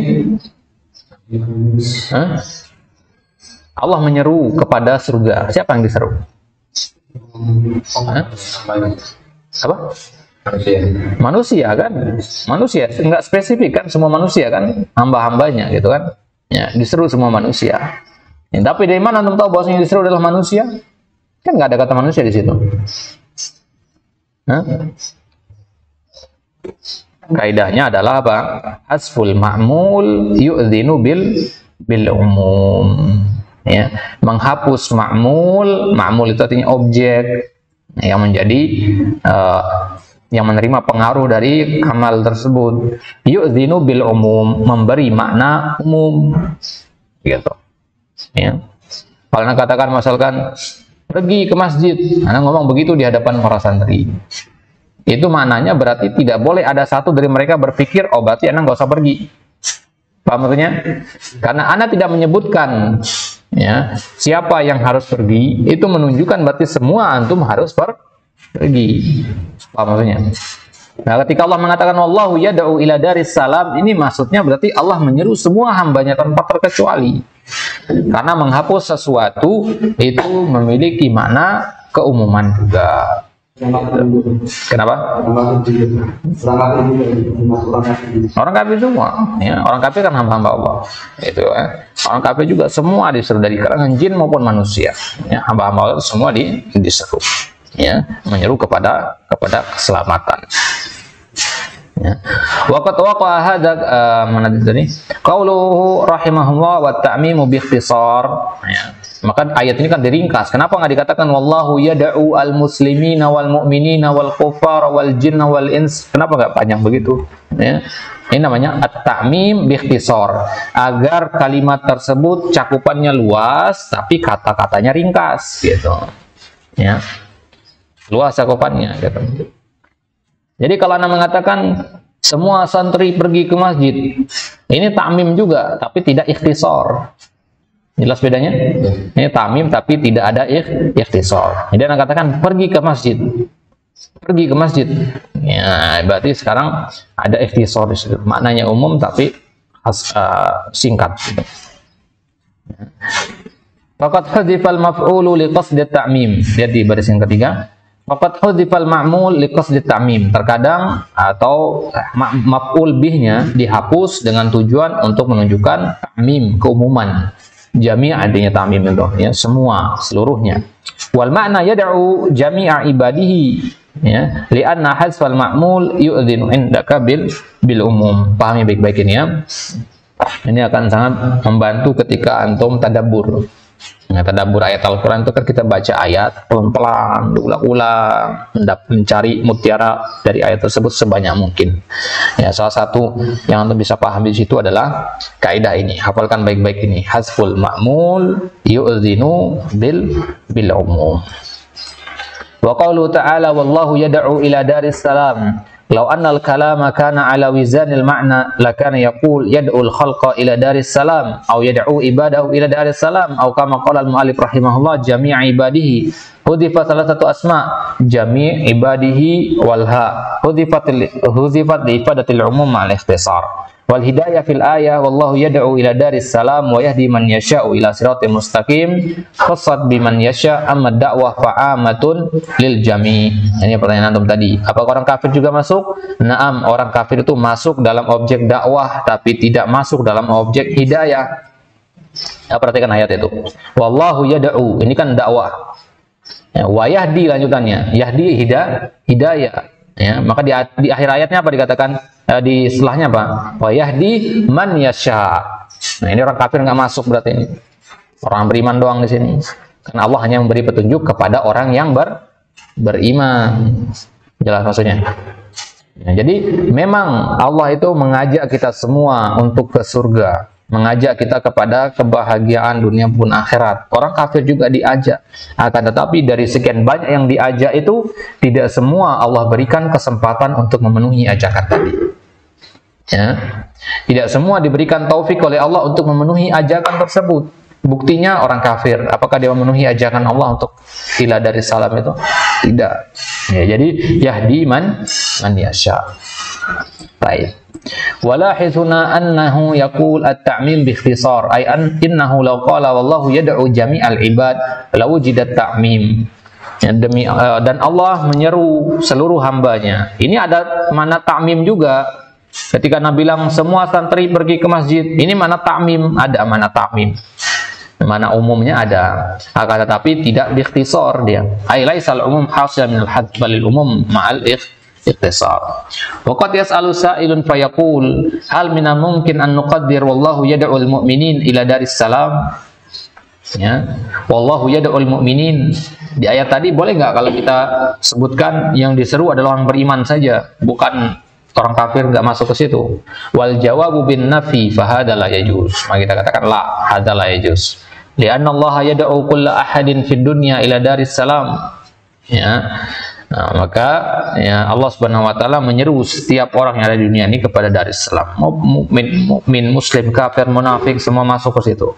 Hah? Allah menyeru kepada surga. Siapa yang diseru? Hah? Apa? Manusia kan? Manusia, enggak spesifik kan, semua manusia kan, hamba-hambanya gitu kan? Ya, diseru semua manusia. Ya, tapi dari mana antum tahu bahwasanya diseru adalah manusia? Kan nggak ada kata manusia di situ. Hah? Kaidahnya adalah apa? Hasful ma'mul yu'dzinu bil umum. Ya, menghapus ma'mul itu artinya objek yang menjadi yang menerima pengaruh dari amal tersebut. Yu'dzinu bil umum, memberi makna umum. Gitu. Ya. Kalau Anda katakan misalkan pergi ke masjid, Anda ngomong begitu di hadapan para santri. Itu maknanya berarti tidak boleh ada satu dari mereka berpikir, oh berarti Anda nggak usah pergi. Paham maksudnya? Karena Anda tidak menyebutkan, ya, siapa yang harus pergi, itu menunjukkan berarti semua antum harus pergi. Paham maksudnya? Nah, ketika Allah mengatakan wallahu yad'u ila daris salam, ini maksudnya berarti Allah menyeru semua hambanya tanpa terkecuali. Karena menghapus sesuatu itu memiliki makna keumuman juga. Kenapa? Orang kafir semua, ya, orang kafir kan hamba-hamba Allah. Itu, ya. Orang kafir juga semua diseru dari kalangan jin maupun manusia. Ya, hamba-hamba Allah semua diseru, ya, menyeru kepada keselamatan. Ya. Waqat waqa'a hadza mana tadi? Qauluhu rahimahullah wa ta'mimu bi ikhtisar. Ya. Maka ayat ini kan diringkas. Kenapa nggak dikatakan wallahu yad'u al-muslimina wal mu'minina wal kuffar wal jinna wal ins? Kenapa nggak panjang begitu? Ya. Ini namanya at-ta'mim bi ikhtisar. Agar kalimat tersebut cakupannya luas tapi kata-katanya ringkas gitu. Ya. Luas cakupannya gitu. Jadi kalau Anda mengatakan semua santri pergi ke masjid, ini ta'mim juga tapi tidak ikhtisar. Jelas bedanya? Ini ta'mim tapi tidak ada ikhtisar. Jadi Anda katakan pergi ke masjid. Pergi ke masjid. Ya, berarti sekarang ada ikhtisar di situ. Maknanya umum tapi singkat. Faqad hadzifal maf'ulu li qasdi ta'mim. Jadi baris yang ketiga, faqad hadzifal ma'mul li qasdi ta'mim. Terkadang atau maf'ul bihnya dihapus dengan tujuan untuk menunjukkan ta'mim, keumuman. Jami' artinya ta'mim itu, ya, semua, seluruhnya. Wal makna yad'u jami'a ibadihi, ya, li'anna hadzfal ma'mul yu'dzinu indaka bil umum. Pahami baik-baik ini, ya. Ini akan sangat membantu ketika antum tadabbur, Nah, tadabbur ayat Al-Quran itu kan kita baca ayat pelan-pelan, diulang-ulang, mencari mutiara dari ayat tersebut sebanyak mungkin. Ya, salah satu yang Anda bisa paham di situ adalah kaidah ini. Hafalkan baik-baik ini. Hasful ma'mul yu'dzinu bil umum. Wa qawlu ta'ala wallahu yad'u ila daris salam. Law anna al-kalama kana ala wizanil ma'na lakana yaqul yad'ul khalqa ila daris salam aw yad'u ibadahu ila daris salam aw kama qala al-mu'allif rahimahullah jami' ibadihi hudifa salasatu asma jami' ibadihi wal ha hudifat li ifadatil umum ma'al ikhtisar wal hidayah fil ayah wallahu yad'u ila daris salam wa yahdi man yasha'u ila siratal mustaqim khassat biman yasha' amma da'wah fa'amatun lil jami'. Ini pertanyaan antum tadi, apakah orang kafir juga masuk? Naam, orang kafir itu masuk dalam objek dakwah tapi tidak masuk dalam objek hidayah. Ya, perhatikan ayat itu, wallahu yad'u, ini kan dakwah ya, wa yahdi lanjutannya, yahdi hidayah ya, maka di akhir ayatnya apa dikatakan? Di setelahnya apa? Wa yahdi man yasha. Nah, ini orang kafir nggak masuk berarti ini. Orang beriman doang di sini. Karena Allah hanya memberi petunjuk kepada orang yang beriman. Jelas maksudnya? Ya, jadi memang Allah itu mengajak kita semua untuk ke surga, mengajak kita kepada kebahagiaan dunia pun akhirat. Orang kafir juga diajak. Akan tetapi dari sekian banyak yang diajak itu, tidak semua Allah berikan kesempatan untuk memenuhi ajakan tadi. Ya. Tidak semua diberikan taufik oleh Allah untuk memenuhi ajakan tersebut. Buktinya orang kafir, apakah dia memenuhi ajakan Allah untuk ila dari salam itu? Tidak. Ya, jadi yahdi man yasha. Baik. Walahizuna annahu yaqul at-ta'mim bi ikhtisar ay innahu law qala wallahu yad'u jami'al ibad lawujidat ta'mim. Ya, dan Allah menyeru seluruh hambanya. Ini ada makna ta'mim juga. Ketika Nabi bilang semua santri pergi ke masjid, ini mana ta'mim, ada mana ta'mim. Mana umumnya ada. Akan tetapi tidak diikhtisar dia. Ai laisal umum hasil min al-hadd balil umum ma'al ikhtisar. Wa qad yas'alu sa'ilun fayaqul hal min mumkin an nuqaddir wallahu yad'ul mu'minin ila daris salam. Ya. Wallahu yad'ul mu'minin. Di ayat tadi boleh nggak kalau kita sebutkan yang diseru adalah orang beriman saja, bukan orang kafir, nggak masuk ke situ. Wal jawabu bin nafi fahada la yajuz. Maka kita katakan la, hada la yajuz. Lianna Allah yad'u kulla ahadin fid dunya ila daris salam. Ya. Nah, maka ya Allah Subhanahu wa taala menyeru setiap orang yang ada di dunia ini kepada daris salam. Mukmin, muslim, kafir, munafik semua masuk ke situ.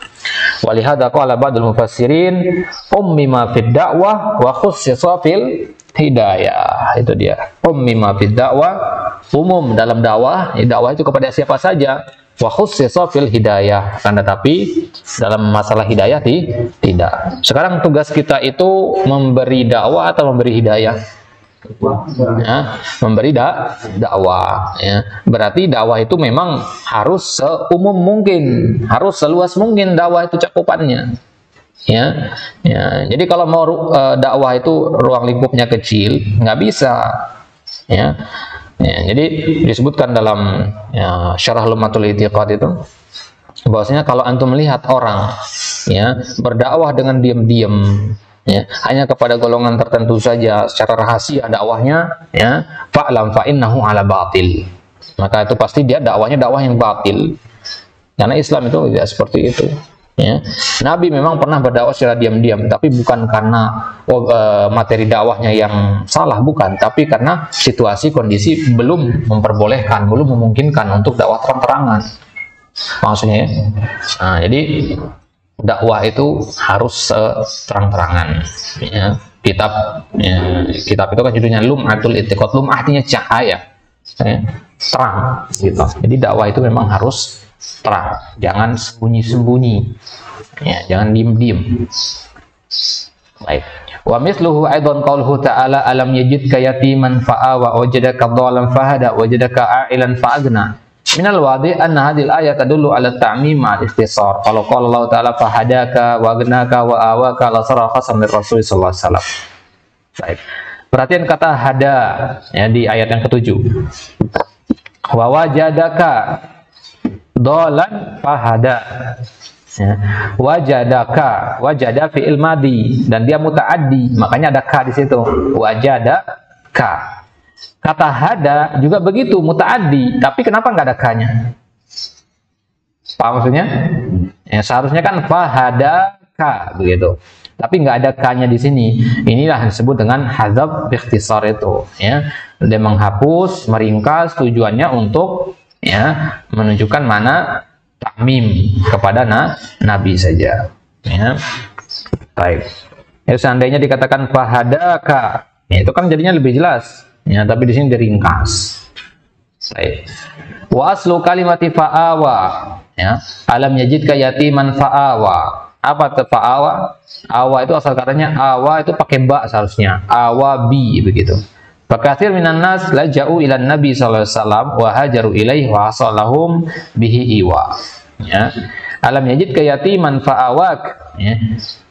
Walihada qala ba'dul mufassirin ummima fid da'wah wa khussisa fil hidayah. Itu dia. Ummima fid da'wah, umum dalam dakwah. Dakwah itu kepada siapa saja. Wa khussisa fil hidayah. Kan tetapi dalam masalah hidayah tidak. Sekarang tugas kita itu memberi dakwah atau memberi hidayah? Ya, memberi dakwah ya. Berarti dakwah itu memang harus seumum mungkin, harus seluas mungkin dakwah itu cakupannya. Ya, ya. Jadi kalau mau dakwah itu ruang lingkupnya kecil, nggak bisa. Ya. Ya, jadi disebutkan dalam ya, Syarah Lumatul I'tiqad itu bahwasanya kalau antum melihat orang ya berdakwah dengan diam-diam ya, hanya kepada golongan tertentu saja secara rahasia dakwahnya ya, fa'lam fa innahu ala batil. Maka itu pasti dia dakwahnya dakwah yang batil. Karena Islam itu tidak seperti itu. Ya. Nabi memang pernah berdakwah secara diam-diam, tapi bukan karena materi dakwahnya yang salah, bukan, tapi karena situasi kondisi belum memperbolehkan, belum memungkinkan untuk dakwah terang-terangan. Maksudnya ya. Nah, jadi dakwah itu harus terang-terangan. Ya. Kitab itu kan judulnya Lum'atul I'tiqad. Lum artinya cahaya, ya. Terang gitu. Jadi dakwah itu memang harus terang, jangan sembunyi-sembunyi, ya, jangan diem-diem. Baik. Wa misluhu aidan qauluhu ta'ala alam yajidka yatiman fa'awa wajadaka dhalan fahada wajadaka a'ilan fa'agna. Minal wadi' anna hadhil ayat tadullu ala ta'mim al-ikhtisar. Kalau qala Allah ta'ala fahadaka wa aghnaka wa awaka la sara khasam min Rasul sallallahu alaihi wasallam. Baik. Perhatian kata hada ya di ayat yang ke-7. Wa wajadaka dolan fahada. Ya. Wajadaka, wajada fi'il madi dan dia muta'addi, makanya ada ka di situ. Wajadaka. Kata hada juga begitu muta'addi, tapi kenapa nggak ada ka-nya? Paham maksudnya? Ya, seharusnya kan fahadaka begitu. Tapi nggak ada ka-nya di sini. Inilah yang disebut dengan hadzaf ikhtisar itu, ya. Dia menghapus, meringkas, tujuannya untuk ya menunjukkan mana takmim kepada nabi saja, ya. Baik. Ya, seandainya dikatakan fahadaka, ya, itu kan jadinya lebih jelas, ya, tapi di sini diringkas. Baik. Wa aslu kalimati fa'awa, ya, alam yajidka yatiman fa'awa. Apa itu fa'awa? Awa itu asal katanya awa itu pakai ba seharusnya, awabi begitu. Fakatsir minan nas laja'u ila nabi sallallahu alaihi wasallam wa hajaru ilaihi wa asallahum bihi iwa. Ya. Alam yajid ka yatiman fa'awak, ya.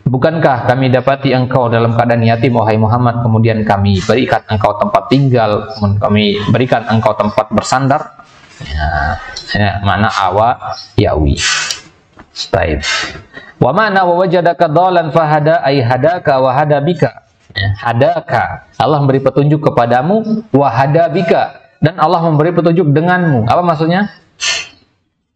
Bukankah kami dapati engkau dalam keadaan yatim wahai Muhammad, kemudian kami berikan engkau tempat tinggal, kami berikan engkau tempat bersandar. Ya, ya, mana awa yawi. Baik. Wa mana wa wajadaka dhalan fahada ay hadaka wa hadabika. Ya, hadaka, Allah memberi petunjuk kepadamu, wahadabika, dan Allah memberi petunjuk denganmu. Apa maksudnya?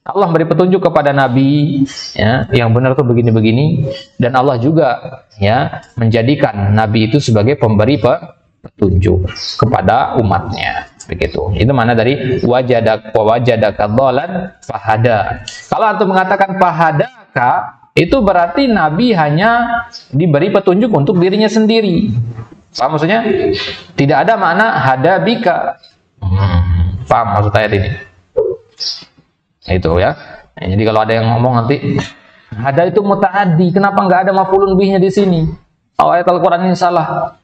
Allah memberi petunjuk kepada Nabi, ya, yang benar tuh begini-begini, dan Allah juga ya menjadikan Nabi itu sebagai pemberi petunjuk kepada umatnya. Begitu. Itu mana dari wajadaka dhalan fahada. Kalau antum mengatakan fahadaka, itu berarti Nabi hanya diberi petunjuk untuk dirinya sendiri. Paham maksudnya? Tidak ada makna hadabika. Paham maksud ayat ini? Itu ya. Jadi kalau ada yang ngomong nanti hada itu muta'addi, kenapa nggak ada maf'ulun bihnya di sini? Oh, ayat Al-Qur'an ini salah.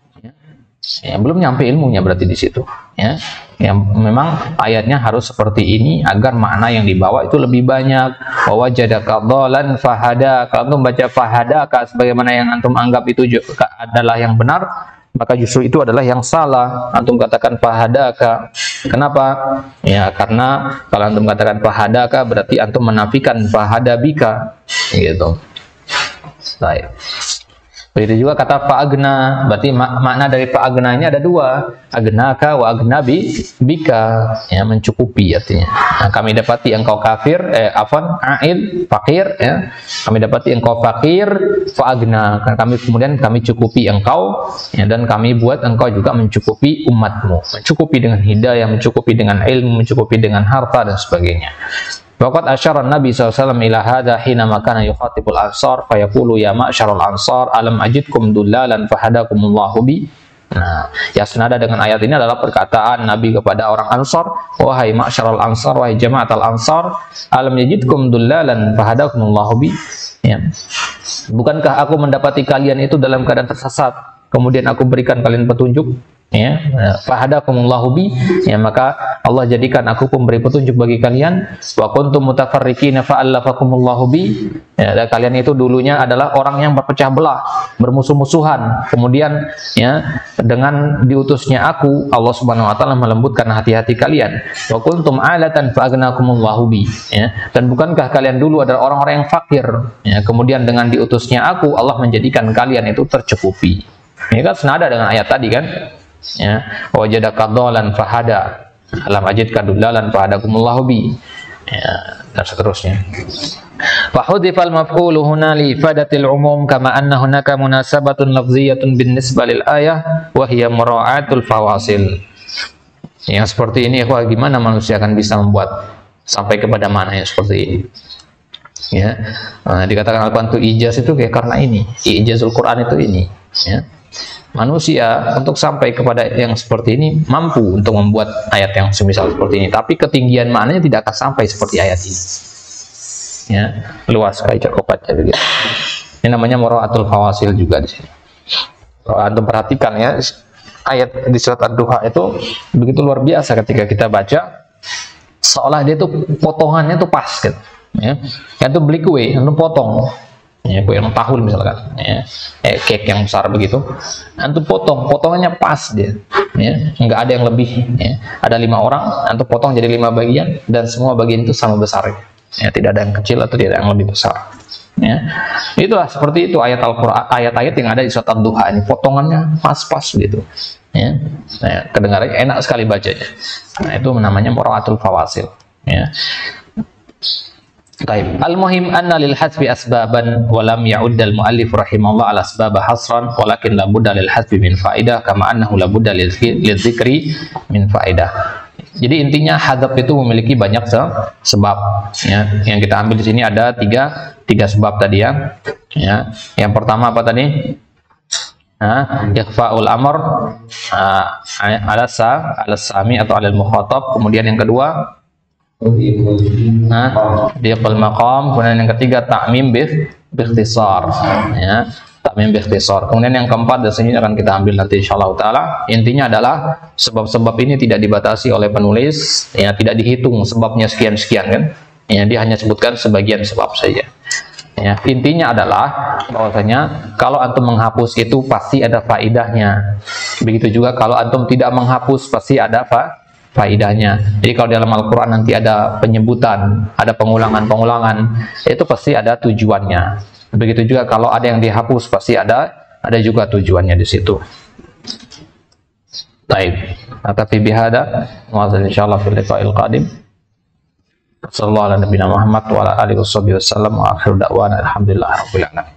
Ya, belum nyampe ilmunya berarti di situ, ya. Yang memang ayatnya harus seperti ini agar makna yang dibawa itu lebih banyak. Wa wajadaka dhalan fahada. Kalau antum baca fahadaka sebagaimana yang antum anggap itu juga adalah yang benar, maka justru itu adalah yang salah. Antum katakan fahadaka. Kenapa? Ya, karena kalau antum katakan fahadaka berarti antum menafikan fahadabika, gitu. Baik. Begitu juga kata fa'agna, berarti makna dari fa'agna ini ada dua, agnaka wa agnabi bika, ya, mencukupi artinya. Nah, kami dapati engkau kafir, ail, fakir, ya. Kami dapati engkau fakir, fa'agna, kemudian kami cukupi engkau, ya, dan kami buat engkau juga mencukupi umatmu, mencukupi dengan hidayah, mencukupi dengan ilmu, mencukupi dengan harta dan sebagainya. Waqad asyara Nabi SAW ila hadha hina makana yukhatibul ansar fayaqulu ya ma'syarul ansar alam ajidkum dullalan fahadakumullahu bi. Nah, yang senada dengan ayat ini adalah perkataan Nabi kepada orang Ansar, wahai ma'syarul ansar, wahai jama'atul ansar, alam yajidkum dullalan fahadakumullahu bi. Ya. Bukankah aku mendapati kalian itu dalam keadaan tersesat, kemudian aku berikan kalian petunjuk? Ya, fahadakumullahu bi, ya, maka Allah jadikan aku pemberi petunjuk bagi kalian. Wa kuntum mutafarriqina fa'allafakumullahu bi, ya, dan kalian itu dulunya adalah orang yang berpecah belah, bermusuh-musuhan. Kemudian ya, dengan diutusnya aku, Allah Subhanahu wa taala melembutkan hati-hati kalian. Wa kuntum alatan fa'agnakumullahu bi, ya, dan bukankah kalian dulu adalah orang-orang yang fakir, ya, kemudian dengan diutusnya aku, Allah menjadikan kalian itu tercukupi. Ini kan senada dengan ayat tadi kan? Ya, wajadaka dhalan fahada, alam ajidka dullalan fahadakumullahu bi, ya, dan seterusnya. Fa hudifal maf'ulu huna li ifadatil umum kama anna hunaka munasabatun lafziyatun bin nisbah lil ayah wa hiya mura'atul fawasil. Yang seperti ini, wah, gimana manusia akan bisa membuat sampai kepada mana yang seperti ini? Ya, nah, dikatakan Al-Quran itu ijaz itu kayak karena ini, ijazul Quran itu ini, ya. Manusia untuk sampai kepada yang seperti ini mampu untuk membuat ayat yang semisal seperti ini, tapi ketinggian maknanya tidak akan sampai seperti ayat ini. Ya, luas sekali cakupannya begitu. Ini namanya mura'atul fawasil juga di sini. Kalau Anda perhatikan ya, ayat di surat Ad-Duha itu begitu luar biasa ketika kita baca, seolah dia itu potongannya itu pas gitu. Ya, itu beli kue, itu potong. Ya, kue yang tahun misalkan, ya, cake yang besar begitu, antum potongannya pas dia, ya, nggak ada yang lebih, ya. Ada 5 orang, antum potong jadi 5 bagian dan semua bagian itu sama besar, ya, tidak ada yang kecil atau tidak ada yang lebih besar, Ya. Itulah seperti itu ayat-Al-Qur'an, ayat-ayat yang ada di surat Ad-Duha ini, potongannya pas-pas gitu. Ya. Nah, kedengarannya enak sekali bacanya. Nah, itu namanya mura'atul fawasil. Ya. Baik. Al-muhim anna lil hasbi asbaban wa lam ya'uddal muallif rahimahullah ala asbab hasran walakin la budda lil hasbi min faidah kama annahu la budda lil dzikri min faidah. Jadi intinya hadab itu memiliki banyak sebab. Ya. Yang kita ambil di sini ada tiga sebab tadi ya. Ya. Yang pertama apa tadi? Ikhfa'ul amr ala sami atau alal mukhatab. Kemudian yang kedua diqal maqam. Kemudian yang ketiga ta'mim biikhtisar. Ya. Ta'mim biikhtisar. Kemudian yang keempat di sini akan kita ambil nanti insyaallah taala. Intinya adalah sebab-sebab ini tidak dibatasi oleh penulis, ya, tidak dihitung sebabnya sekian-sekian kan. Ya, dia hanya sebutkan sebagian sebab saja. Ya, intinya adalah bahwasanya kalau antum menghapus itu pasti ada faidahnya. Begitu juga kalau antum tidak menghapus pasti ada faidahnya. Jadi kalau dalam Al-Qur'an nanti ada penyebutan, ada pengulangan-pengulangan, itu pasti ada tujuannya. Begitu juga kalau ada yang dihapus pasti ada juga tujuannya di situ. Baik, tapi bihada wa insyaallah fil liqa'il qadim. Sallallahu ala nabiyina Muhammad wa ala alihi wasallam wa akhiru da'wana alhamdulillahirabbil alamin.